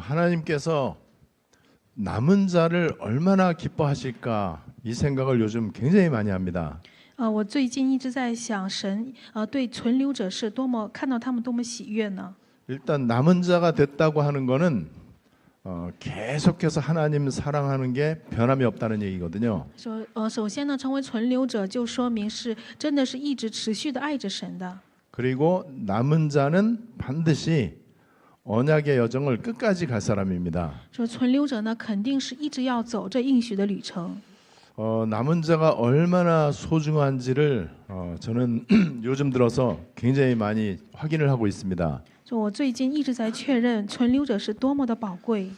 하나님께서 남은 자를 얼마나 기뻐하실까 이 생각을 요즘 굉장히 많이 합니다. 我最近一直在想，神对存留者是多么看到他们多么喜悦呢？ 일단 남은 자가 됐다고 하는 거는 계속해서 하나님 사랑하는 게 변함이 없다는 얘기거든요. 首先呢，成为存留者就说明是真的是一直持续的爱着神的。 그리고 남은 자는 반드시 언약의 여정을 끝까지 갈 사람입니다. 说存留者呢，肯定是一直要走这应许的旅程。 남은 자가 얼마나 소중한지를 저는 요즘 들어서 굉장히 많이 확인을 하고 있습니다. 我最近一直在确认存留者是多么的宝贵。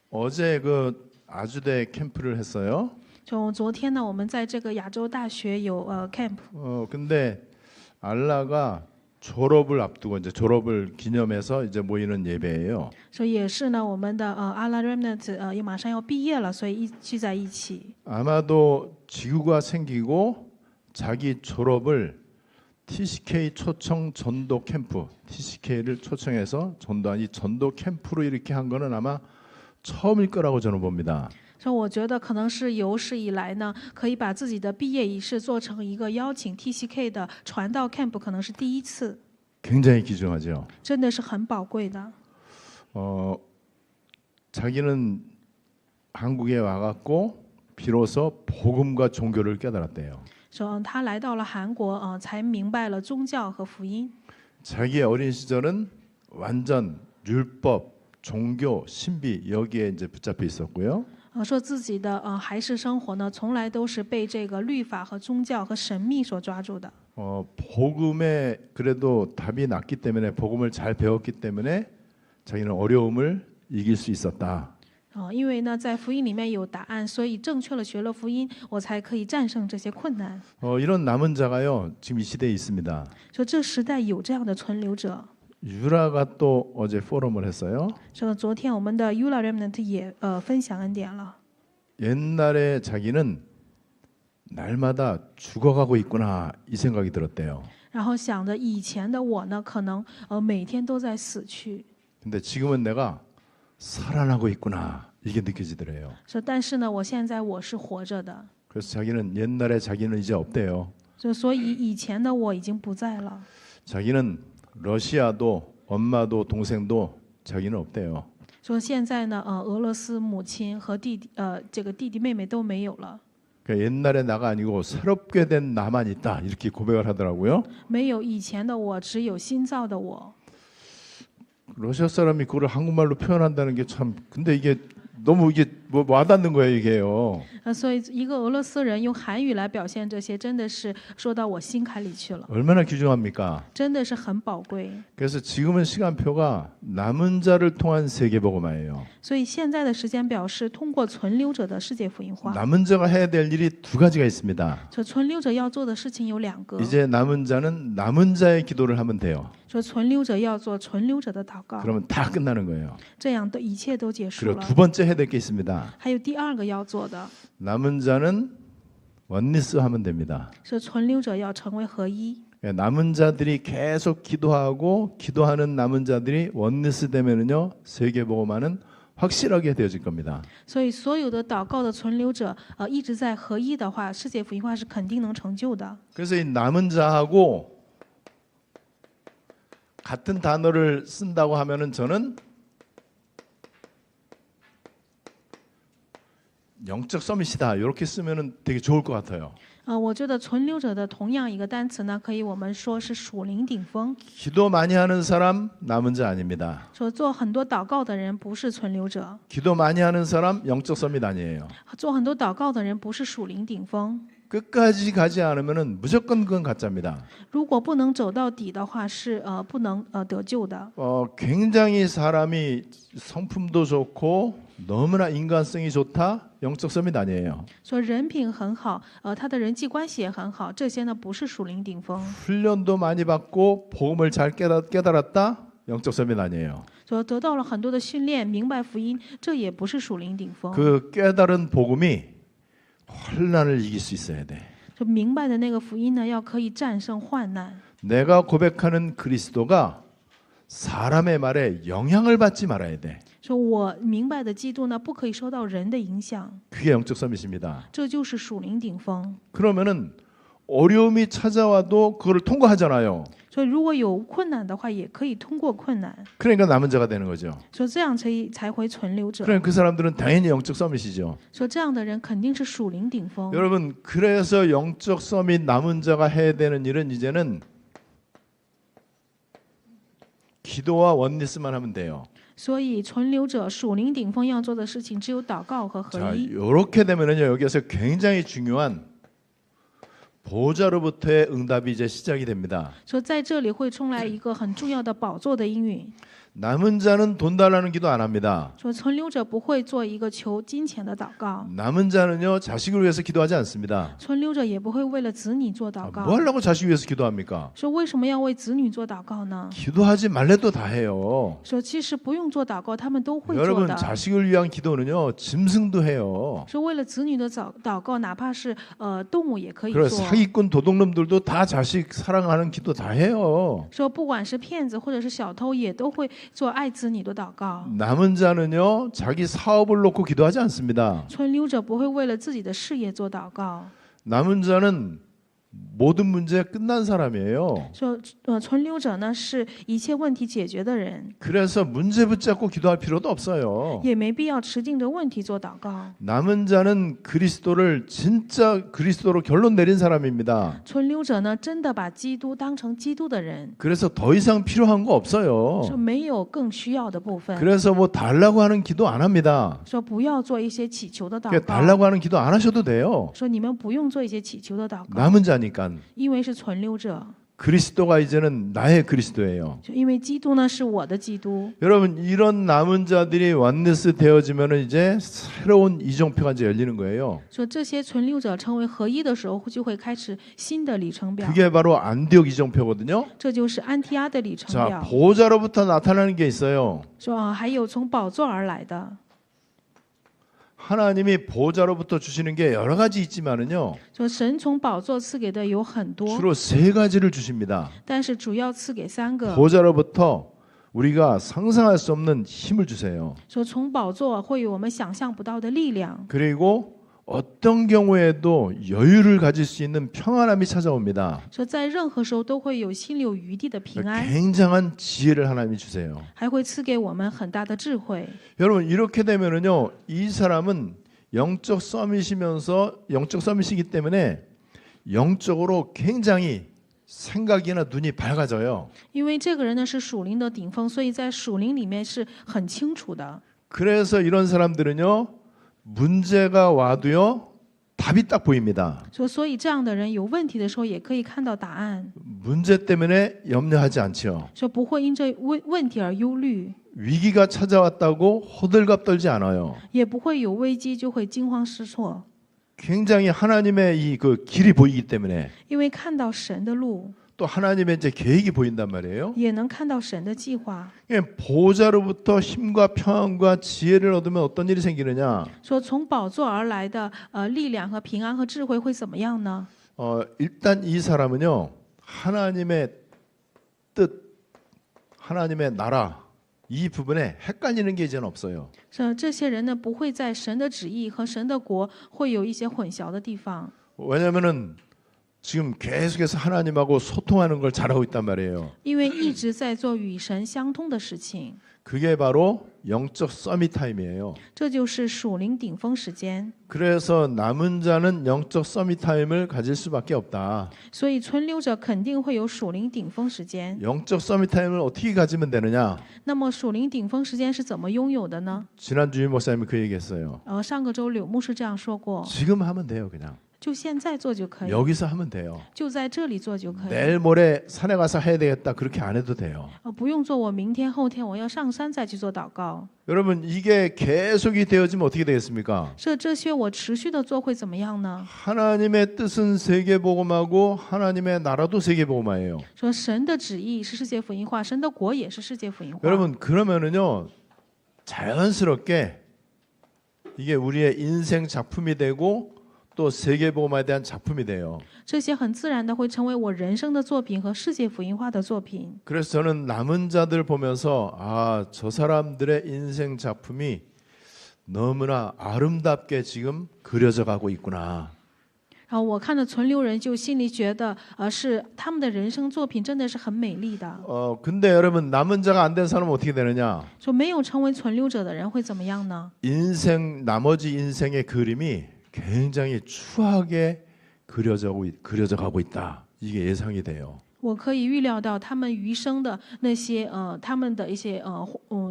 어제 그 아주대 캠프를 했어요. 昨天呢，我们在这个亚洲大学有camp。 근데 알라가 졸업을 앞두고 이제 졸업을 기념해서 이제 모이는 예배예요. 所以也是呢，我们的阿拉 remnant 也马上要毕业了，所以聚在一起。 아마도 지구가 생기고 자기 졸업을 TCK 초청 전도 캠프, TCK를 초청해서 전도한 이 전도 캠프로 이렇게 한 거는 아마 처음일 거라고 저는 봅니다. 所以我觉得可能是有史以来呢，可以把自己的毕业仪式做成一个邀请 TCK 的传道 camp， 可能是第一次。 굉장히 귀중하죠. 真的是很宝贵的。 자기는 한국에 와갖고 비로소 복음과 종교를 깨달았대요. 说他来到了韩国，才明白了宗教和福音。 자기의 어린 시절은 완전 율법, 종교, 신비 여기에 이제 붙잡혀 있었고요. 说自己的孩式生活呢，从来都是被这个律法和宗教和神秘所抓住的。 복음에 그래도 답이 났기 때문에 복음을 잘 배웠기 때문에 자기는 어려움을 이길 수 있었다. 因为呢，在福音里面有答案，所以正确的学了福音，我才可以战胜这些困难。 이런 남은 자가요 지금 이 시대에 있습니다. 说这时代有这样的存留者。 유라가 또 어제 포럼을 했어요. 说昨天我们的 Ula Remnant 也分享恩典了。 옛날에 자기는 날마다 죽어가고 있구나 이 생각이 들었대요. 然后想着以前的我呢，可能每天都在死去。 근데 지금은 내가 살아나고 있구나 이게 느껴지더래요. 说但是呢，我现在我是活着的。 그래서 자기는 옛날에 자기는 이제 없대요. 所以以前的我已经不在了。 자기는 러시아도 엄마도 동생도 자기는 없대요. 说现在呢，俄罗斯母亲和这个弟弟妹妹都没有了。 그러니까 옛날에 나가 아니고 새롭게 된 나만 있다 이렇게 고백을 하더라고요. 没有以前的我，只有新造的我。 러시아 사람이 그걸 한국말로 표현한다는 게 참 근데 이게 너무 이게 뭐 와닿는 거예요 이게요. 所以一个俄罗斯人用韩语来表现这些，真的是说到我心坎里去了， 얼마나 귀중합니까? 真的是很宝贵。 그래서 지금은 시간표가 남은 자를 통한 세계복음화예요. 所以现在的时间表是通过存留者的世界福音化。 남은 자가 해야 될 일이 두 가지가 있습니다. 说存留者要做的事情有两个。 이제 남은 자는 남은 자의 기도를 하면 돼요. 说存留者要做存留者的祷告， 그러면 다 끝나는 거예요. 这样的一切都结束 그리고 了。 두 번째 해야 될 게 있습니다. 还有第二个要做的， 남은 자는 원리스 하면 됩니다. 是存留者要成为合一。 남은 자들이 계속 기도하고 기도하는 남은 자들이 원리스 되면은요 세계복음화는 확실하게 되어질 겁니다. 所以所有的祷告的存留者，一直在合一的话，世界福音化是肯定能成就的。 그래서 이 남은 자하고 같은 단어를 쓴다고 하면은 저는 영적 서밋이다 이렇게 쓰면은 되게 좋을 것 같아요. 我觉得存留者的同样一个单词呢，可以我们说是属灵顶峰。 기도 많이 하는 사람 남은 자 아닙니다. 说做很多祷告的人不是存留者， 기도 많이 하는 사람 영적 서밋 아니에요. 做很多祷告的人不是属灵顶峰。 끝까지 가지 않으면은 무조건 그건 가짜입니다. 如果不能走到底的话，是不能得救的。 굉장히 사람이 성품도 좋고 너무나 인간성이 좋다 영적 서밋 아니에요. 说人品很好，他的人际关系也很好，这些呢不是属灵顶峰。 훈련도 많이 받고 복음을 잘 깨달았다 영적 서밋 아니에요. 说得到了很多的训练，明白福音，这也不是属灵顶峰。 그 깨달은 복음이 환난을 이길 수 있어야 돼. 就明白的那个福音呢，要可以战胜患难。 내가 고백하는 그리스도가 사람의 말에 영향을 받지 말아야 돼. 说我明白的基督呢，不可以受到人的影响， 그게 영적 서밋입니다. 这就是属灵顶峰。 그러면은 어려움이 찾아와도 그걸 통과하잖아요. 所以如果有困难的话，也可以通过困难， 그러니까 남은 자가 되는 거죠. 说这样才会存留者。 그러니까 그 사람들은 당연히 영적 서밋이죠. 说这样的人肯定是属灵顶峰。 여러분, 그래서 영적 서밋 남은 자가 해야 되는 일은 이제는 기도와 원리스만 하면 돼요. 所以存留者属灵顶峰要做的事情只有祷告和合 자, 一。 이렇게 되면은요, 여기서 굉장히 중요한 보좌로부터의 응답이 이제 시작이 됩니다. 说在这里会冲来一个很重要的宝座的应允。 남은 자는 돈 달라는 기도 안 합니다. 说存留者不会做一个求金钱的祷告， 남은 자는요, 자식을 위해서 기도하지 않습니다. 存留者也不会为了子女做祷 아, 告。 뭐 하려고 자식 위해서 기도합니까? 说为什么要为子女做祷告呢？ 기도하지 말래도 다 해요. 说其实不用做祷告，他们都会做 여러분, 的。 자식을 위한 기도는요, 짐승도 해요. 说为了子女的祷告，哪怕是动物也可以 그래 做。 사기꾼 도둑놈들도 다 자식 사랑하는 기도 다 해요. 说不管是骗子或者是小偷，也都会做爱子女的祷告。 남은 자는요, 자기 사업을 놓고 기도하지 않습니다. 存留者不会为了自己的事业做祷告。 남은 자는 모든 문제 끝난 사람이에요. 说存留者呢是一切问题解决的人， 그래서 문제 붙잡고 기도할 필요도 없어요. 也没必要持定着问题做祷告。 남은 자는 그리스도를 진짜 그리스도로 결론 내린 사람입니다. 存留者呢真的把基督当成基督的人， 그래서 더 이상 필요한 거 说 없어요. 没有更需要的部分。 그래서 뭐 달라고 하는 기도 안 합니다. 说不要做一些祈求的祷 그러니까 告， 달라고 하는 기도 안 하셔도 돼요. 说你们不用做一些祈求的祷告， 남은 자니까. 因为是存留者， 그리스도가 이제는 나의 그리스도예요. 就因为基督呢是我的基督。 여러분, 이런 남은 자들이 완네스 되어지면 이제 새로운 이정표가 이제 열리는 거예요. 说这些存留者成为合一的时候，就会开始新的里程表， 그게 바로 안디옥 이정표거든요. 这就是安提阿的里程 자, 表。 보좌로부터 나타나는 게 있어요. 说还有从宝座而来的， 하나님이 보좌로부터 주시는 게 여러 가지 있지만은요, 说神从宝座赐给的有很多， 주로 세 가지를 주십니다. 但是主要赐给3个。 보좌로부터 우리가 상상할 수 없는 힘을 주세요. 说从宝座会有我们想象不到的力量， 그리고 어떤 경우에도 여유를 가질 수 있는 평안함이 찾아옵니다. 说在任何时候都会有心里有余地的平安， 굉장한 지혜를 하나님이 주세요. 还会赐给我们很大的智慧。 여러분, 이렇게 되면은요, 이 사람은 영적 서밋이기 때문에 영적으로 굉장히 생각이나 눈이 밝아져요. 因为这个人呢是属灵的顶峰，所以在属灵里面是很清楚的。 그래서 이런 사람들은요, 문제가 와도요, 답이 딱 보입니다. 所以这样的人有问题的时候也可以看到答案， 문제 때문에 염려하지 않죠. 说不会因这问题而忧虑， 위기가 찾아왔다고 호들갑 떨지 않아요. 也不会有危机就会惊慌失措， 굉장히 하나님의 이 그 길이 보이기 때문에 因为看到神的路， 또 하나님의 이제 계획이 보인단 말이에요. 也能看到神的计划。 보좌로부터 힘과 평안과 지혜를 얻으면 어떤 일이 생기느냐? 说从宝座而来的力量和平安和智慧会怎么样呢？ 일단 이 사람은요, 하나님의 뜻, 하나님의 나라 이 부분에 헷갈리는 게 이제는 없어요. 说这些人呢不会在神的旨意和神的国会有一些混淆的地方， 왜냐하면은 지금 계속해서 하나님하고 소통하는 걸 잘하고 있단 말이에요. 因为一直在做与神相通的事情， 그게 바로 영적 서밋 타임이에요. 这就是属灵顶峰时间。 그래서 남은 자는 영적 서밋 타임을 가질 수밖에 없다. 所以存留者肯定会有属灵顶峰时间。 영적 서밋 타임을 어떻게 가지면 되느냐? 那么属灵顶峰时间是怎么拥有的呢？ 지난주 유 목사님이 그 얘기했어요. 上个周柳牧师这样说过， 지금 하면 돼요, 그냥. 就现在做就可以， 여기서 하면 돼요. 就在这里做就可以。 내일 모레 산에 가서 해야 되겠다. 그렇게 안 해도 돼요. 不用做，我明天后天我要上山再去做祷告。 여러분, 이게 계속이 되어지면 어떻게 되겠습니까? 这些我持续的做会怎么样呢？ 하나님의 뜻은 세계복음하고 하나님의 나라도 세계복음화예요. 说神的旨意是世界福音化，神的国也是世界福音化。 여러분, 그러면은요, 자연스럽게 이게 우리의 인생 작품이 되고 또 세계복음화에 대한 작품이 돼요. 这些很自然的会成为我人生的作品和世界福音化的作品。 그래서 저는 남은 자들 보면서 저 사람들의 인생 작품이 너무나 아름답게 지금 그려져 가고 있구나. 然后我看着存留人，就心里觉得，是他们的人生作品真的是很美丽的。 근데 여러분 남은 자가 안 된 사람은 어떻게 되느냐? 说没有成为存留者的人会怎么样呢？ 나머지 인생의 그림이 굉장히 추하게 그려져 가고 있다. 이게 예상이 돼요. 我可以预料到他们余生的那些他们的一些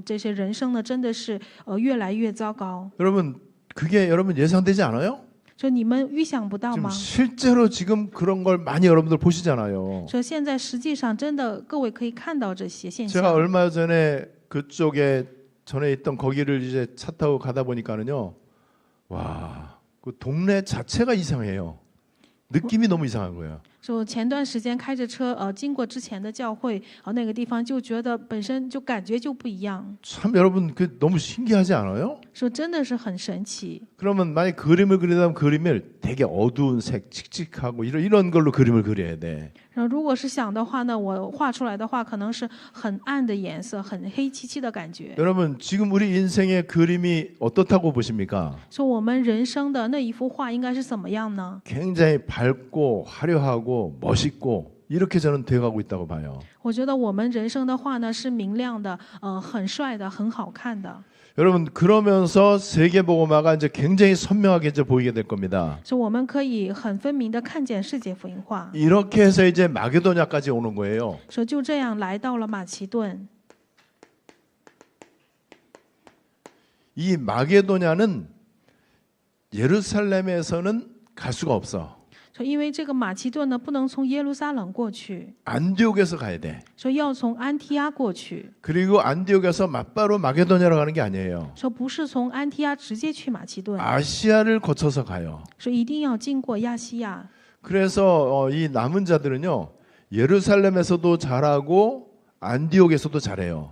这些人生呢，真的是越来越糟糕。 여러분 그게 여러분 예상되지 않아요? 说你们预想不到 지금 吗？ 실제로 지금 그런 걸 많이 여러분들 보시잖아요. 说现在实际上真的各位可以看到这些现 제가 象。 얼마 전에 그쪽에 전에 있던 거기를 이제 차 타고 가다 보니까는요. 와, 그 동네 자체가 이상해요. 느낌이 너무 이상한 거예요. 说前段时间开着车经过之前的教会那个地方，就觉得本身就感觉就不一样。 참 여러분 그 너무 신기하지 않아요? 说真的是很神奇。 그러면 만약 그림을 그리려면 그림을 되게 어두운 색, 칙칙하고 이런 걸로 그림을 그려야 돼. 然后如果是想的话呢，我画出来的话可能是很暗的颜色，很黑漆漆的感觉。 여러분 지금 우리 인생의 그림이 어떻다고 보십니까? 说我们人生的那一幅画应该是怎么样呢？ 굉장히 밝고 화려하고 멋있고 이렇게 저는 돼가고 있다고 봐요. 我觉得我们人生的画呢是明亮的，很帅的，很好看的。 여러분 그러면서 세계복음화가 이제 굉장히 선명하게 이제 보이게 될 겁니다. 所以我们可以很分明的看见世界福音化。 이렇게 해서 이제 마게도냐까지 오는 거예요. 说就这样来到了马其顿。 이 마게도냐는 예루살렘에서는 갈 수가 없어. 说因为这个马其顿呢不能从耶路撒冷过去， 안디옥에서 가야 돼. 说要从安提阿过去。 그리고 안디옥에서 맞바로 마게도냐로 가는 게 아니에요. 说不是从安提阿直接去马其顿， 아시아를 거쳐서 가요. 说一定要经过亚细亚。 그래서 이 남은 자들은요 예루살렘에서도 잘하고 안디옥에서도 잘해요.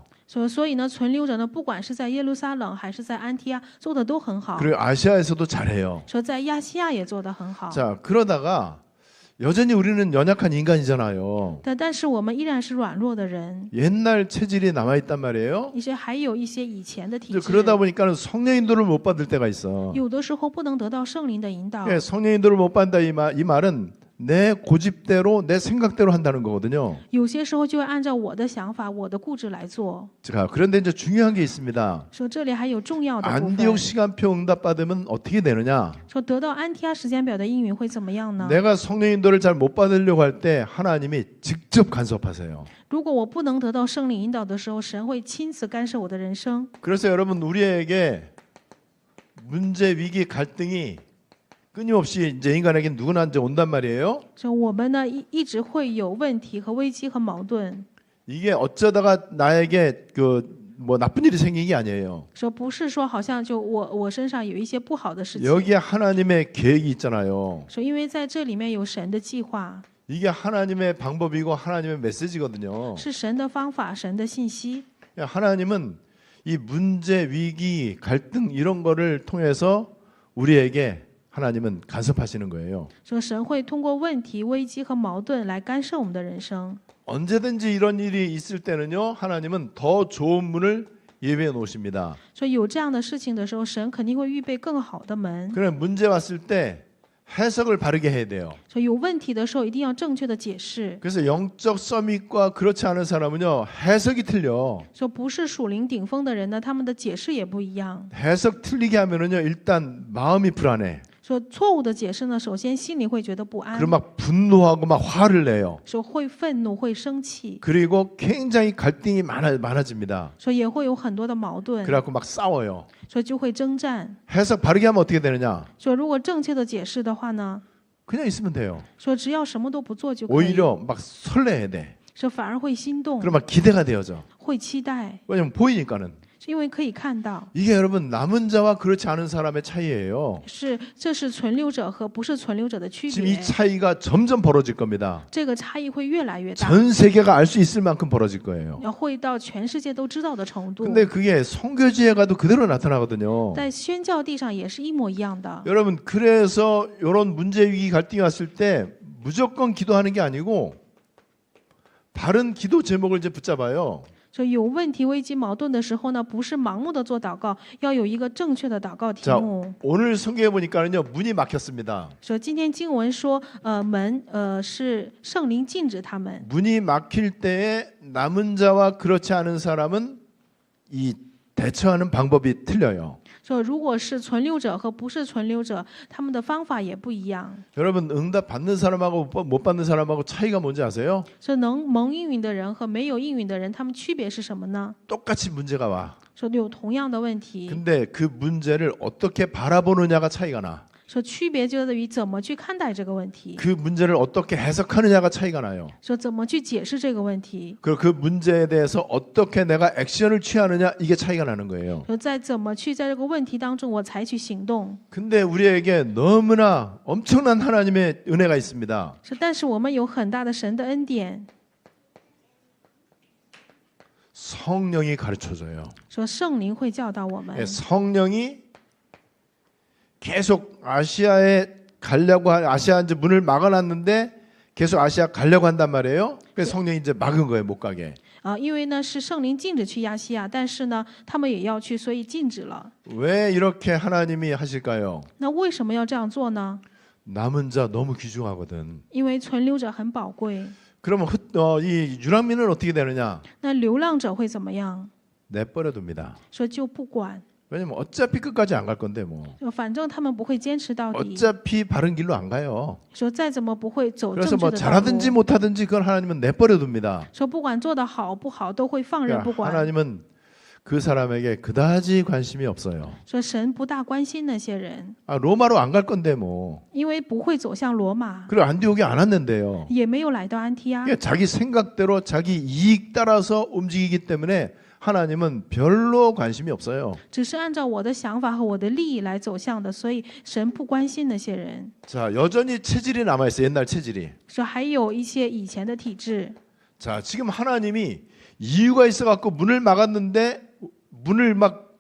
所以呢，存留者呢，不管是在耶路撒冷还是在安提阿，做的都很好。 그리고 아시아에서도 잘해요. 说在亚细亚也做得很好。 자 그러다가 여전히 우리는 연약한 인간이잖아요. 但是我们依然是软弱的人， 옛날 체질이 남아 있단 말이에요. 还有一些以前的体 이제 质。 그러다 보니까 성령 인도를 못 받을 때가 있어. 有的时候不能得到圣灵的引导。 예, 성령 인도를 못 받는다 이 말은 내 고집대로 내 생각대로 한다는 거거든요. 有些时候就会按照我的想法、我的固执来做。 자, 그런데 이제 중요한 게 있습니다. 说这里还有重要的部分。 안디옥 시간표 응답 받으면 어떻게 되느냐? 说得到安提阿时间表的应允会怎么样呢？ 내가 성령 인도를 잘 못 받으려고 할 때 하나님이 직접 간섭하세요. 如果我不能得到圣灵引导的时候，神会亲自干涉我的人生。 그래서 여러분 우리에게 문제, 위기, 갈등이 끊임없이 이제 인간에게 누구나 이제 온단 말이에요. 说我们呢一直会有问题和危机和矛盾。 이게 어쩌다가 나에게 그 뭐 나쁜 일이 생긴 게 아니에요. 说不是说好像就我身上有一些不好的事情。 여기에 하나님의 계획이 있잖아요. 说因为在这里面有神的计划， 이게 하나님의 방법이고 하나님의 메시지거든요. 是神的方法，神的信息。 하나님은 이 문제, 위기, 갈등 이런 거를 통해서 우리에게 하나님은 간섭하시는 거예요. 说神会通过问题、危机和矛盾来干涉我们的人生。 언제든지 이런 일이 있을 때는요, 하나님은 더 좋은 문을 예비해 놓으십니다. 说有这样的事情的时候，神肯定会预备更好的门。 그래 문제 왔을 때 해석을 바르게 해야 돼요. 说有问题的时候，一定要正确的解释。 그래서 영적 서밋과 그렇지 않은 사람은요, 해석이 틀려. 说不是属灵顶峰的人呢，他们的解释也不一样。 해석 틀리게 하면은요, 일단 마음이 불안해. 说错误的解释呢，首先心里会觉得不安， 그리고 막 분노하고 막 화를 내요. 说会愤怒、会生气， 그리고 굉장히 갈등이 많아집니다. 说也会有很多的矛盾， 그래갖고 막 싸워요. 说就会征战。 해석 바르게 하면 어떻게 되느냐? 说如果正确的解释的话呢， 그냥 있으면 돼요. 说只要什么都不做就可以， 오히려 막 설레야 돼. 说反而会心动， 그럼 막 기대가 되어져. 会期待， 왜냐면 보이니까는. 是因为可以看到， 이게 여러분 남은 자와 그렇지 않은 사람의 차이예요. 这是存留者和不是存留者的区 지금 이 别， 차이가 점점 벌어질 겁니다. 这个差异会越来越大， 전 세계가 알 수 있을 만큼 벌어질 거예요. 会到全世界都知道的程度。 근데 그게 선교지에 가도 그대로 나타나거든요. 在宣教地上也是一模一样的。 여러분 그래서 이런 문제 위기 갈등이 왔을 때 무조건 기도하는 게 아니고 바른 기도 제목을 이제 붙잡아요. 所以有问题、危机、矛盾的时候呢，不是盲目的做祷告，要有一个正确的祷告题 자 目。 오늘 성경에 보니까는요 문이 막혔습니다. 说今天经文说，门是圣灵禁止他们。 문이 막힐 때에 남은 자와 그렇지 않은 사람은 이 대처하는 방법이 틀려요. 说如果是存留者和不是存留者，他们的方法也不一样。 여러분 응답 받는 사람하고 못 받는 사람하고 차이가 뭔지 아세요? 说能蒙应允的人和没有应允的人，他们区别是什么呢？ 똑같이 문제가 와. 说有同样的问题， 근데 그 문제를 어떻게 바라보느냐가 차이가 나. 说区别就在于怎么去看待这个问题， 그 문제를 어떻게 해석하느냐가 차이가 나요. 说怎么去解释这个问题， 그리고 그 문제에 대해서 어떻게 내가 액션을 취하느냐 이게 차이가 나는 거예요. 说在怎么去在这个问题当中我采取行动。 근데 우리에게 너무나 엄청난 하나님의 은혜가 있습니다. 说但是我们有很大的神的恩典， 성령이 가르쳐줘요. 说圣灵会教导我们， 성령이 계속 아시아에 가려고 아시아 이제 문을 막아놨는데 계속 아시아 가려고 한단 말이에요. 그래서 성령이 이제 막은 거예요, 못 가게. 因为呢是圣灵禁止去亚细亚，但是呢他们也要去，所以禁止了。 왜 이렇게 하나님이 하실까요? 那为什么要这样做呢？ 남은 자 너무 귀중하거든. 因为存留者很宝贵。 그러면 이 유랑민은 어떻게 되느냐? 那流浪者会怎么样？ 내버려둡니다. 说就不管， 왜냐면 어차피 끝까지 안 갈 건데 뭐. 说反正他们不会坚持到底， 어차피 바른 길로 안 가요. 说再怎么不会走 그래서 正 뭐 确的道 잘하든지 路， 못하든지 그건 하나님은 내버려둡니다. 说不管做得好不好都会放任不 그러니까 管。 하나님은 그 사람에게 그다지 관심이 없어요. 说神不大关心那些人， 아, 로마로 안 갈 건데 뭐. 因为不会走向罗马， 그리고 안디옥에 안 왔는데요. 也没有来到安提阿， 그러니까 자기 생각대로 자기 이익 따라서 움직이기 때문에 하나님은 별로 관심이 없어요. 只是按照我的想法和我的利益来走向的，所以神不关心那些人。 자, 여전히 체질이 남아 있어요. 옛날 체질이. 说还有一些以前的体制， 자, 지금 하나님이 이유가 있어 갖고 문을 막았는데 문을 막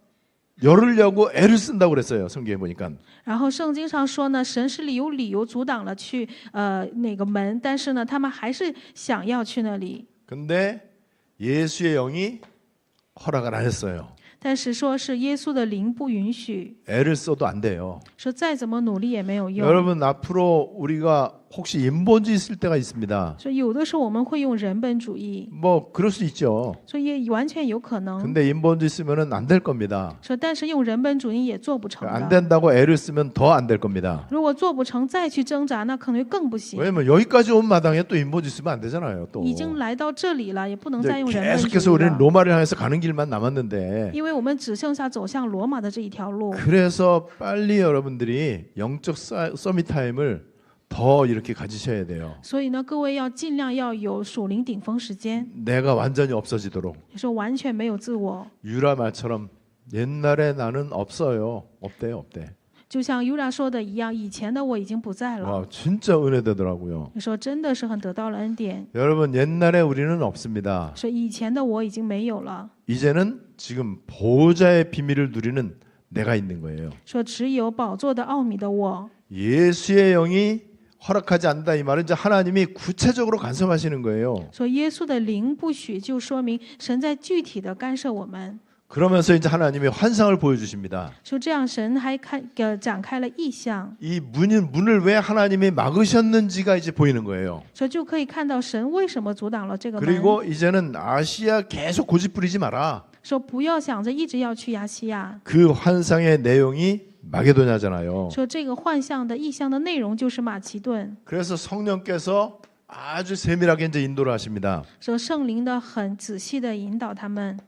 열으려고 애를 쓴다고 그랬어요. 성경에 보니까. 然后圣经上说呢，神是有理由阻挡了去那个门，但是呢，他们还是想要去那里。 근데 예수의 영이 허락을 안 했어요. 但是说是耶稣的灵不允许， 애를 써도 안 돼요. 说再怎么努力也没有用。 여러분 앞으로 우리가 혹시 인본주의 쓸 때가 있습니다. 说有的时候我们会用人本主义， 뭐 그럴 수 있죠. 说也完全有可能。 근데 인본주의 쓰면은 안 될 겁니다. 说但是用人本主义也做不成 안 的。 된다고 애를 쓰면 더 안 될 겁니다. 如果做不成再去挣扎，那可能更不行。 왜냐면 여기까지 온 마당에 또 인본주의 쓰면 안 되잖아요. 또 已经来到这里了，也不能 이제 再用人本 계속해서 主义 우리는 了， 로마를 향해서 가는 길만 남았는데 因为我们只剩下走向罗马的这一条路。 그래서 빨리 여러분들이 영적 서밋 타임을 더 이렇게 가지셔야 돼요. 所以呢，各位要尽量要有属灵顶峰时间， 내가 완전히 없어지도록. 说完全没有自我。 유라 말처럼 옛날에 나는 없어요. 없대요, 없대. 就像 Yura 说的一样，以前的我已经不在了。 와, 진짜 은혜되더라고요. 说真的是很得到了恩典。 여러분 옛날에 우리는 없습니다. 说以前的我已经没有了， 이제는 지금 보호자의 비밀을 누리는 내가 있는 거예요. 说只有宝座的奥秘的我。 예수의 영이 허락하지 않는다 이 말은 이제 하나님이 구체적으로 간섭하시는 거예요. 说耶稣的灵不许，就说明神在具体的干涉我们。 그러면서 이제 하나님이 환상을 보여주십니다. 说这样神还展开了意象， 이 문을 왜 하나님이 막으셨는지가 이제 보이는 거예요. 说就可以看到神为什么阻挡了这个门。 그리고 이제는 아시아 계속 고집 부리지 마라. 说不要想着一直要去亚细亚， 그 환상의 내용이 마게도냐잖아요. 说这个幻象的意象的内容就是马其顿。 그래서 성령께서 아주 세밀하게 이제 인도를 하십니다. 说圣灵的很仔细的引导他们。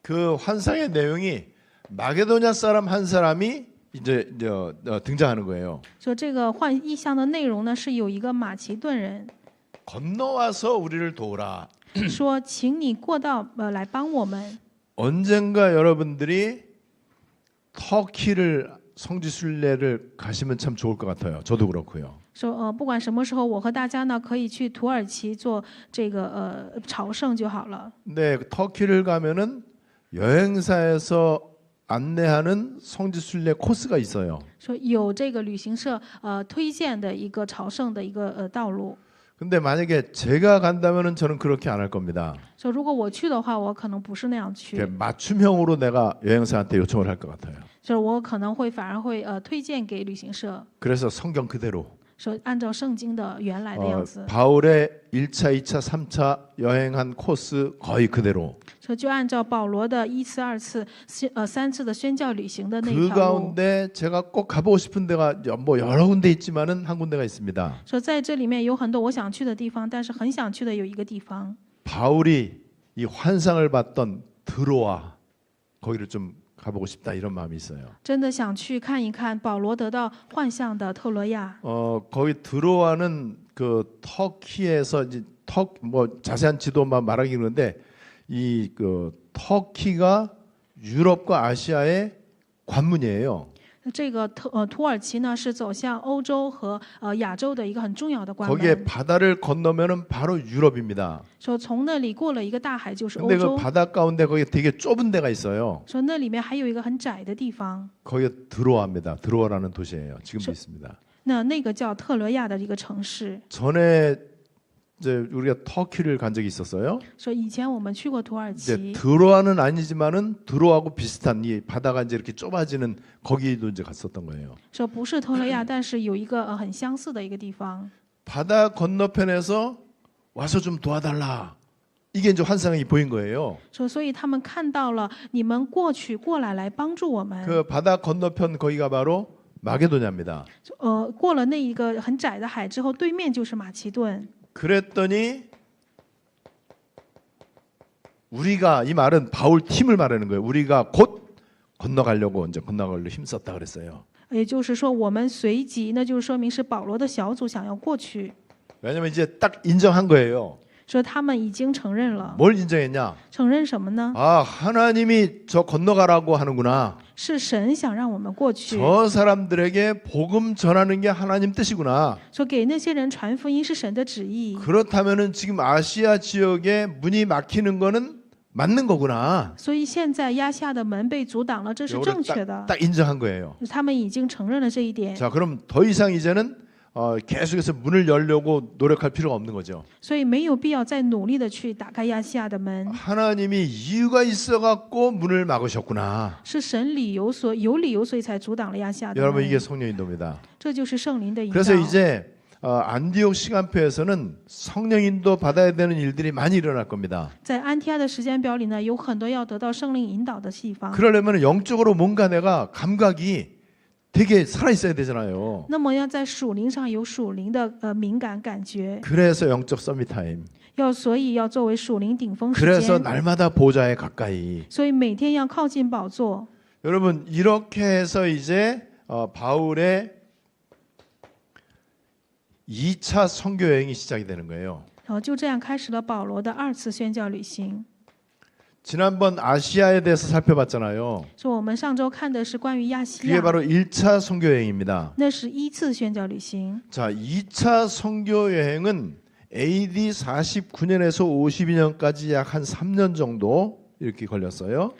그 환상의 내용이 마게도냐 사람 한 사람이 이제 등장하는 거예요. 说这个意象的内容呢，是有一个马其顿人 건너와서 우리를 도우라. 说，请你过到来帮我们。 언젠가 여러분들이 터키를 성지순례를 가시면 참 좋을 것 같아요. 저도 그렇고요. 说不管什么时候，我和大家呢可以去土耳其做这个朝圣就好了。 근데 터키를 가면은 여행사에서 안내하는 성지순례 코스가 있어요. 说有这个旅行社推荐的一个朝圣的一个道路。 근데 만약에 제가 간다면은 저는 그렇게 안 할 겁니다. 说如果我去的话，我可能不是那样去， 맞춤형으로 내가 여행사한테 요청을 할 것 같아요. 就是我可能会反而会推荐给旅行社， 그래서 성경 그대로 说按照圣经的原来的样子， 바울의 1차, 2차, 3차 여행한 코스 거의 그대로 说就按照保罗的1次、2次、3次的宣教旅行的那 그 条路。 가운데 제가 꼭 가보고 싶은 데가 뭐 여러 군데 있지만은 한 군데가 있습니다. 说在这里面有很多我想去的地方，但是很想去的有一个地方， 바울이 이 환상을 봤던 드로아 거기를 좀 가보고 싶다 이런 마음이 있어요. 真的想去看一看保罗得到幻象的特罗亚。 거기 드로아는 그 터키에서 이제 뭐 자세한 지도만 말하기 그런데 이 그 터키가 유럽과 아시아의 관문이에요. 这个土耳其呢是走向欧洲和亚洲的一个很重要的关 거기에 门。 바다를 건너면은 바로 유럽입니다. 说从那里过了一个大海就是欧 근데 그 洲。 바다 가운데 거기 되게 좁은 데가 있어요. 说那里面还有一个很窄的地方， 거기가 드로아입니다. 드로아라는 도시예요. 지금도 있습니다. 那个叫特罗亚的一个城市。 전에 이제 우리가 터키를 간 적이 있었어요. 说以前我们去过土耳 이제 其， 드로아는 아니지만은 드로아하고 비슷한 이 바다가 이제 이렇게 좁아지는 거기도 이제 갔었던 거예요. 说不是特罗亚，但是有一个很相似的一个地方。 바다 건너편에서 와서 좀 도와달라. 이게 이제 환상이 보인 거예요. 说所以他们看到了你们过来来帮助我们。 그 바다 건너편 거기가 바로 마게도냐입니다. 过了那一个很窄的海之后，对面就是马其顿。 그랬더니 우리가 이 말은 바울 팀을 말하는 거예요. 우리가 곧 건너가려고 이제 건너가려고 힘썼다 그랬어요. 也就是说，我们随即，那就是说明是保罗的小组想要过去， 왜냐면 이제 딱 인정한 거예요. 说他们已经承认了。 뭘 인정했냐? 承认什么呢？ 아, 하나님이 저 건너가라고 하는구나. 是神想让我们过去， 저 사람들에게 복음 전하는 게 하나님 뜻이구나. 说给那些人传福音是神的旨意。 그렇다면은 지금 아시아 지역에 문이 막히는 거는 맞는 거구나. 所以现在亚细亚的门被阻挡了，这是 요거를 正确的。 딱 인정한 거예요. 他们已经承认了这一点， 자, 그럼 더 이상 이제는 계속해서 문을 열려고 노력할 필요가 없는 거죠. 所以没有必要再努力的去打开亚细亚的门。 하나님이 이유가 있어갖고 문을 막으셨구나. 是神有理由，所以才阻挡了亚细亚的 여러분 门。 이게 성령 인도입니다. 这就是圣灵的引导。 그래서 이제 안디옥 시간표에서는 성령 인도 받아야 되는 일들이 많이 일어날 겁니다. 在安提阿的时间表里呢，有很多要得到圣灵引导的地方。 그러려면 영적으로 뭔가 내가 감각이 되게 살아 있어야 되잖아요. 那么要在属灵上有属灵的敏感感觉， 그래서 영적 서밋 타임. 所以要作为属灵顶峰时 그래서 间， 날마다 보좌에 가까이. 所以每天要靠近宝座。 여러분 이렇게 해서 이제 바울의 2차 선교 여행이 시작이 되는 거예요. 就这样开始了保罗的2次宣教旅行。 지난번 아시아에 대해서 살펴봤잖아요. 说我们上周看的是关于亚细 그게 亚， 바로 1차 선교 여행입니다. 那是1次宣教旅行。 자, 2차 선교 여행은 AD 49년에서 52년까지 약 한 3년 정도 이렇게 걸렸어요.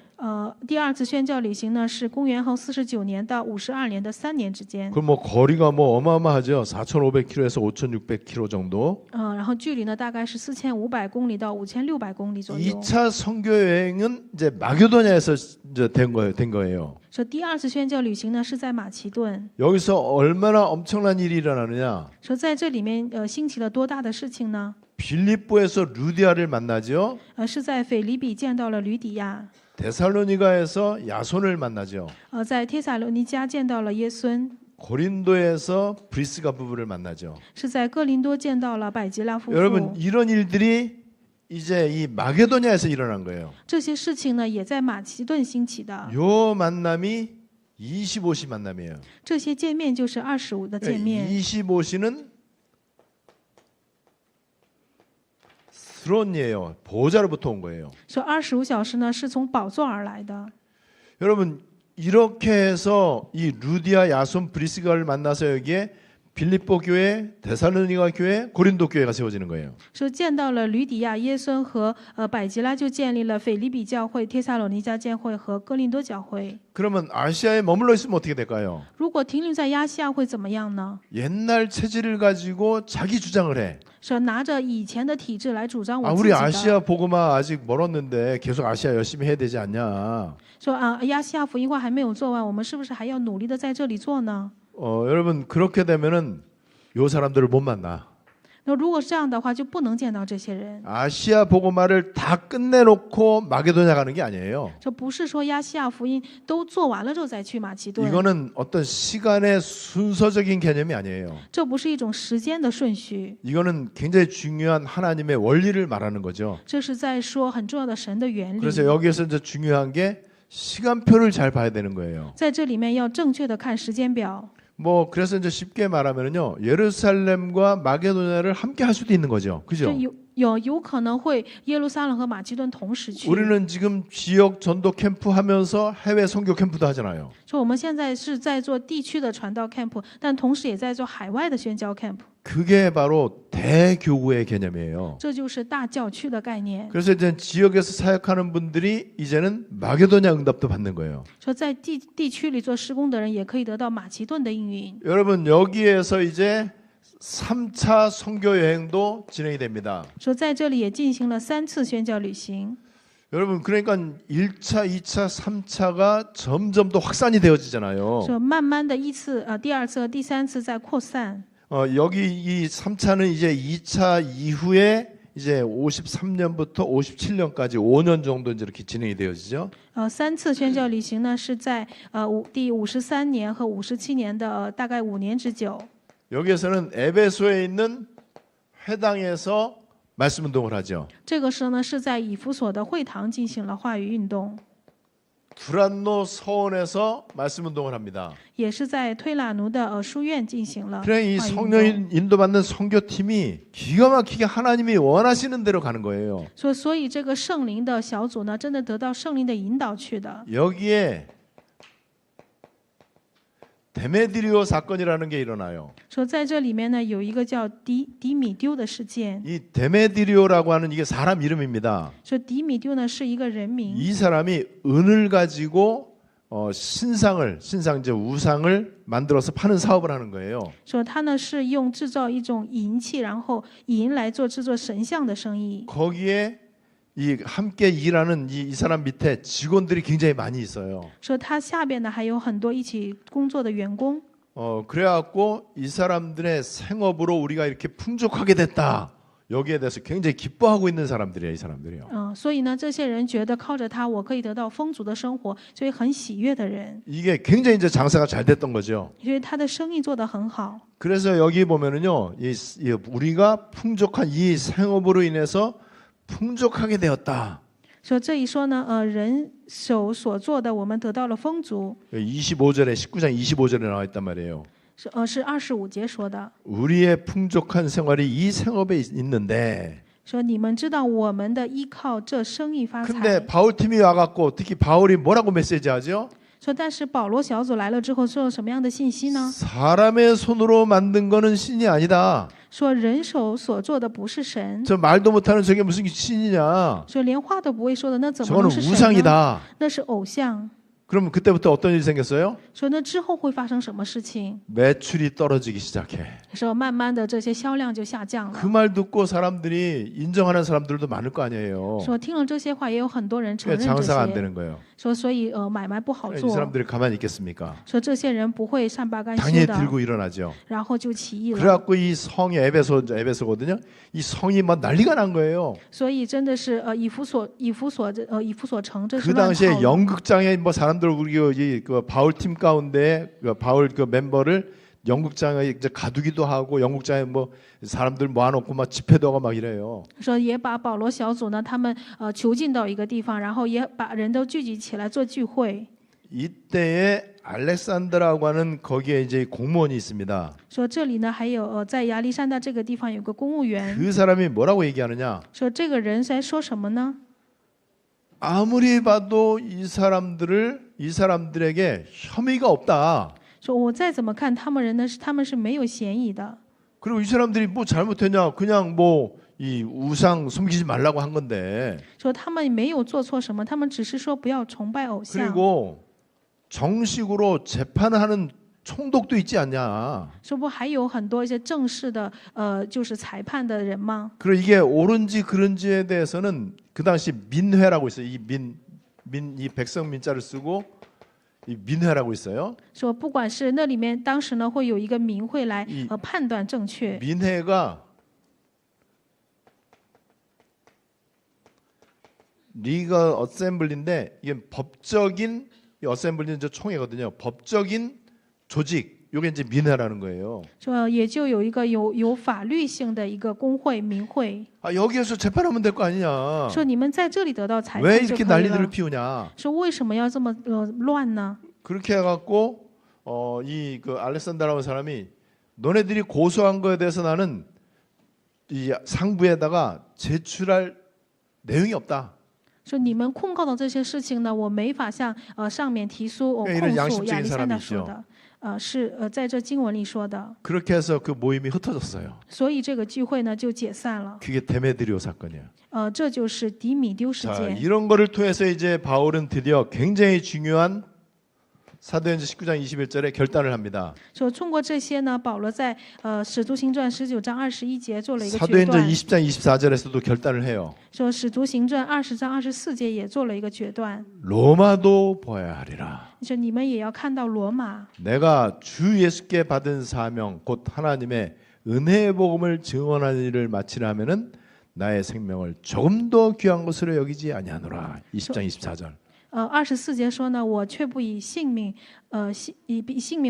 第2次宣教旅行呢，是公元后49年到52年的3年之间。 그럼 뭐 거리가 뭐 어마어마하죠. 4,500km에서 5,600km 정도. 然后距离呢大概是4500公里到5600公里左右。 2차 선교 여행은 이제 마게도냐에서 이제 된 거예요. 说第2次宣教旅行呢是在马其顿。 여기서 얼마나 엄청난 일이 일어나느냐? 说在这里面兴起了多大的事情呢？ 빌립보에서 루디아를 만나죠. 是在腓立比见到了吕底亚， 데살로니가에서 야손을 만나죠. 在帖撒罗尼迦见到了耶孙， 고린도에서 브리스가 부부를 만나죠. 是在哥林多见到了百吉拉夫 여러분 妇。 이런 일들이 이제 이 마게도냐에서 일어난 거예요. 这些事情呢也在马其顿兴起的。 요 만남이 25시 만남이에요. 这些见面就是25的见面。 25시는 스론이에요. 보호자로부터 온 거예요. 说25小时呢是从宝座而来的。 여러분 이렇게 해서 이 루디아, 야손, 브리스가를 만나서 여기에 빌립보 교회, 데살로니가 교회, 고린도 교회가 세워지는 거예요. 说见到了吕底亚、耶孙和百吉拉，就建立了腓立比教会、帖撒罗尼迦教会和哥林多教会。 그러면 아시아에 머물러 있으면 어떻게 될까요? 如果停留在亚细亚会怎么样呢？ 옛날 체질을 가지고 자기 주장을 해. 说拿着以前的体制来主张 아, 我自 우리 己的。 아시아 복음화 아직 멀었는데 계속 아시아 열심히 해야 되지 않냐? 说亚细亚福音化还没有做完，我们是不是还要努力的在这里做呢？ 여러분 그렇게 되면은 요 사람들을 못 만나. 那如果是这样的话，就不能见到这些人。 아시아 복음화를 다 끝내놓고 마게도냐 가는 게 아니에요. 这不是说亚细亚福音都做完了之后再去马其顿， 이거는 어떤 시간의 순서적인 개념이 아니에요. 这不是一种时间的顺序， 이거는 굉장히 중요한 하나님의 원리를 말하는 거죠. 这是在说很重要的神的原理。 그래서 여기에서 이제 중요한 게 시간표를 잘 봐야 되는 거예요. 在这里面要正确的看时间表。 뭐 그래서 이제 쉽게 말하면요, 예루살렘과 마게도냐를 함께 할 수도 있는 거죠. 就 그죠? 有可能会耶路撒冷和马其顿同时去。 우리는 지금 지역 전도 캠프 하면서 해외 선교 캠프도 하잖아요. 说我们现在是在做地区的传道 camp， 但同时也在做海外的宣教 camp， 그게 바로 대교구의 개념이에요. 这就是大教区的概念。 그래서 이제 지역에서 사역하는 분들이 이제는 마게도냐 응답도 받는 거예요. 说在地区里做施工的人也可以得到马其顿的应允。 여러분 여기에서 이제 3차 선교 여행도 진행이 됩니다. 说在这里也进行了3次宣教旅行。 여러분 그러니까 1차, 2차, 3차가 점점 더 확산이 되어지잖아요. 说慢慢的第二次和第3次在扩散。 여기 이 3차는 이제 2차 이후에 이제 53년부터 57년까지 5년 정도 이제 이렇게 진행이 되어지죠. 3次宣教旅行呢是在第53年和57年的大概5年之久。 여기에서는 에베소에 있는 회당에서 말씀 운동을 하죠. 这个时候呢是在以弗所的会堂进行了话语运动， 두란노 서원에서 말씀 운동을 합니다. 也是在推拉奴的书院进行了 그래 이 话语运动。 성령 인도받는 선교팀이 기가 막히게 하나님이 원하시는 대로 가는 거예요. 所以这个圣灵的小组呢，真的得到圣灵的引导去的。 여기에 데메드리오 사건이라는 게 일어나요. 说在这里面呢，有一个叫迪米丢的事件。 이 데메드리오라고 하는 이게 사람 이름입니다. 说迪米丢呢是一个人名， 이 사람이 은을 가지고 신상 이제 우상을 만들어서 파는 사업을 하는 거예요. 说他呢是用制造一种银器，然后银来做制作神像的生意。 거기에 이 함께 일하는 이 사람 밑에 직원들이 굉장히 많이 있어요. 说他下边呢还有很多一起工作的员工。 그래갖고 이 사람들의 생업으로 우리가 이렇게 풍족하게 됐다. 여기에 대해서 굉장히 기뻐하고 있는 사람들이에요, 이 사람들이요. 所以呢，这些人觉得靠着他，我可以得到丰足的生活，所以很喜悦的人， 이게 굉장히 이제 장사가 잘 됐던 거죠. 因为他的生意做得很好。 그래서 여기 보면은요, 우리가 풍족한 이 생업으로 인해서 풍족하게 되었다. 说这一说呢，人手所做的，我们得到了丰足。 25절에 19장 25절에 나와 있단 말이에요. 是25节说的， 우리의 풍족한 생활이 이 생업에 있는데 说你们知道我们的依靠这生意发财。 근데 바울팀이 와갖고 특히 바울이 뭐라고 메시지하죠? 说但是保罗小组来了之后，说有什么样的信息呢？ 사람의 손으로 만든 거는 신이 아니다. 说人手所做的不是神， 저 말도 못하는 저게 무슨 신이냐? 说连话都不会说的，那怎么 저거는 能是神呢？ 우상이다. 那是偶像。 그럼 그때부터 어떤 일이 생겼어요? 说那之后会发生什么事情？ 매출이 떨어지기 시작해. 说慢慢的这些销量就下降了。 그 말 듣고 사람들이 인정하는 사람들도 많을 거 아니에요. 说听了这些话，也有很多人承 그게 认这 장사가 안 些。 되는 거예요. 说所以买卖不好 이 做。 사람들이 가만히 있겠습니까? 说这些人不会善罢甘休 당연히 的， 들고 일어나죠. 然后就起义了。 그래갖고 이 성이 에베소거든요. 이 성이 막 난리가 난 거예요. 所以真的是以弗所城，这是 그 乱 당시에 套了。 연극장에 뭐 사람들 우리 그 바울 팀 가운데 그 바울 그 멤버를 연극장에 이제 가두기도 하고 연극장에 뭐 사람들 모아놓고 막 집회도 하고 막 이래요. 说也把保罗小组呢，他们囚禁到一个地方，然后也把人都聚集起来做聚会。 이때에 알렉산드라고 하는 거기에 이제 공무원이 있습니다. 说这里呢还有在亚历山大这个地方有个公务员， 그 사람이 뭐라고 얘기하느냐? 说这个人在说什么呢？ 아무리 봐도 이 사람들에게 혐의가 없다. 说我再怎么看他们人呢，他们是没有嫌疑的。 그리고 이 사람들이 뭐 잘못했냐? 그냥 뭐 이 우상 섬기지 말라고 한 건데. 说他们没有做错什么，他们只是说不要崇拜偶像。 그리고 정식으로 재판을 하는 총독도 있지 않냐? 说不还有很多一些正式的就是裁判的人吗？ 그리고 이게 옳은지 그른지에 대해서는 그 당시 민회라고 있어요. 이 백성 민자를 쓰고 이 민회라고 있어요. 说不管是那里面当时呢会有一个民会来判断正确。 민회가 리걸 어셈블리인데 이게 법적인 어셈블리는 저 총회거든요. 법적인 조직. 이게 이제 민회라는 거예요. 说也就有一个有法律性的一个工会民会。 아 여기에서 재판하면 될 거 아니냐? 说你们在这里得到裁 왜 判就 이렇게 可以了。 난리들을 피우냐? 说为什么要这么乱呢？ 그렇게 해갖고 이 그 알렉산더라는 사람이 너네들이 고소한 거에 대해서 나는 이 상부에다가 제출할 내용이 없다. 说你们控告的这些事情呢，我没法向上面提诉控 이런 诉 양심적인 亚历山大 사람이 说的，是在这经文里说的。 그렇게 해서 그 모임이 흩어졌어요. 所以这个聚会呢就解散了。 그게 데메드리오 사건이에요. 这就是迪米丢事 자, 件。 이런 거를 통해서 이제 바울은 드디어 굉장히 중요한 사도행전 19장 21절에 결단을 합니다. 说通过这些呢，保罗在使徒行传19章21节做了一个决 사도행전 断。 20장 24절에서도 결단을 해요. 说使徒行传20章24节也做了一个决断。 로마도 보아야 하리라. 说你们也要看到罗马。 내가 주 예수께 받은 사명 곧 하나님의 은혜의 복음을 증언하는 일을 마치려 하면은 나의 생명을 조금 더 귀한 것으로 여기지 아니하노라. 20장 24절. 24节说呢，我却不以性命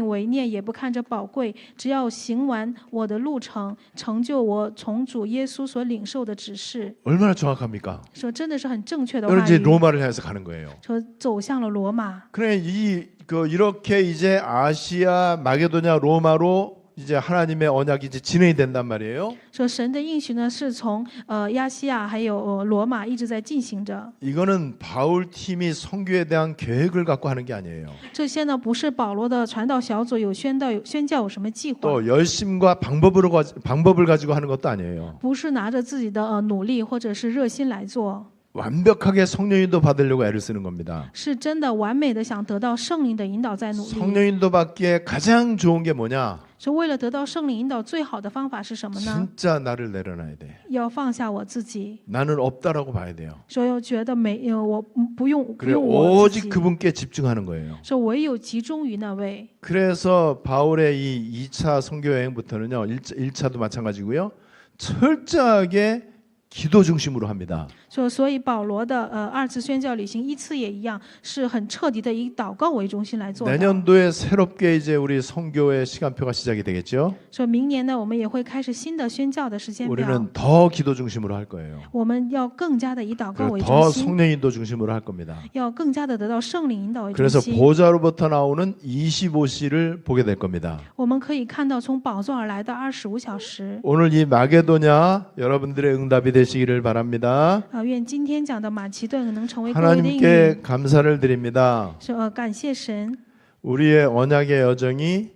为念，也不看着宝贵，只要行完我的路程，成就我从主耶稣所领受的指示。 얼마나 정확합니까? 说真的是很正确的 여러분 话 이제 语。 로마를 향해서 가는 거예요. 说走向了罗马。 그래 이렇게 이제 아시아 마게도냐 로마로 이제 하나님의 언약이 이제 진행이 된단 말이에요. 说神的应许呢，是从亚细亚还有罗马一直在进行着。 이거는 바울 팀이 선교에 대한 계획을 갖고 하는 게 아니에요. 这些呢，不是保罗的传道小组有宣教有什么计划， 또 열심과 방법을 가지고 하는 것도 아니에요. 不是拿着自己的努力或者是热心来做。 완벽하게 성령인도 받으려고 애를 쓰는 겁니다. 是真的完美的想得到圣灵的引导在努力。 성령인도 받기에 가장 좋은 게 뭐냐? 是为了得到圣灵引导，最好的方法是什么呢？ 진짜 나를 내려놔야 돼. 要放下我自己， 나는 없다라고 봐야 돼요. 说要觉得我不用 그래 我自 오직 己， 그분께 집중하는 거예요. 说唯有集中于那位。 그래서 바울의 이 2차 선교 여행부터는요. 1차도 마찬가지고요. 철저하게 기도 중심으로 합니다. 所以保罗的二次宣教旅行一次也一样，是很彻底的以祷告为中心来做的。 내년도에 새롭게 이제 우리 선교의 시간표가 시작이 되겠죠. 说明年呢，我们也会开始新的宣教的时间表。 우리는 더 기도 중심으로 할 거예요. 我们要更加的以祷告 그리고 为 더 中心， 성령인도 중심으로 할 겁니다. 要更加的得到圣灵引导为中 그래서 心。 보좌로부터 나오는 25시를 보게 될 겁니다. 我们可以看到从宝座而来的25小时。 오늘 이 마게도냐 여러분들의 응답이 되시기를 바랍니다. 愿今天讲的马其顿能成为各位的应 하나님께 允。 감사를 드립니다. 说感谢神， 우리의 언약의 여정이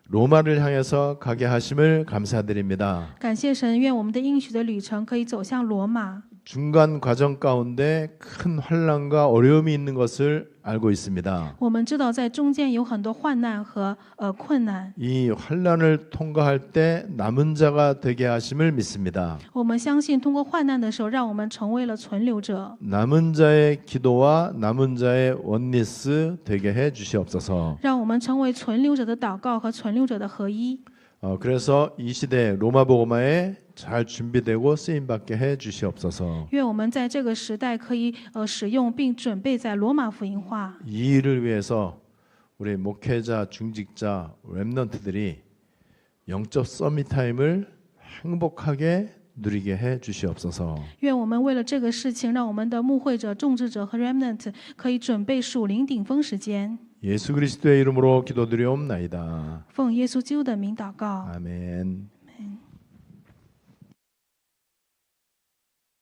로마를 향해서 가게 하심을 감사드립니다. 感谢神，愿我们的应许的旅程可以走向罗马。 중간 과정 가운데 큰 환난과 어려움이 있는 것을 알고 있습니다. 我们知道在中间有很多患难和困难， 이 환난을 통과할 때 남은 자가 되게 하심을 믿습니다. 我们相信通过患难的时候，让我们成为了存留者。 남은 자의 기도와 남은 자의 원리스 되게 해 주시옵소서. 让我们成为存留者的祷告和存留者的合一。 그래서 이 시대 로마 복음화에 잘 준비되고 쓰임 받게 해 주시옵소서. 愿我们在这个时代可以使用并准备在罗马福音化。 이 일을 위해서 우리 목회자, 중직자, 렘넌트들이 영적 서밋 타임을 행복하게 누리게 해 주시옵소서. 愿我们为了这个事情，让我们的牧会者、众志者和 remnant 可以准备属灵顶峰时间。 예수 그리스도의 이름으로 기도드리옵나이다. 奉耶稣基督的名祷告， 아멘.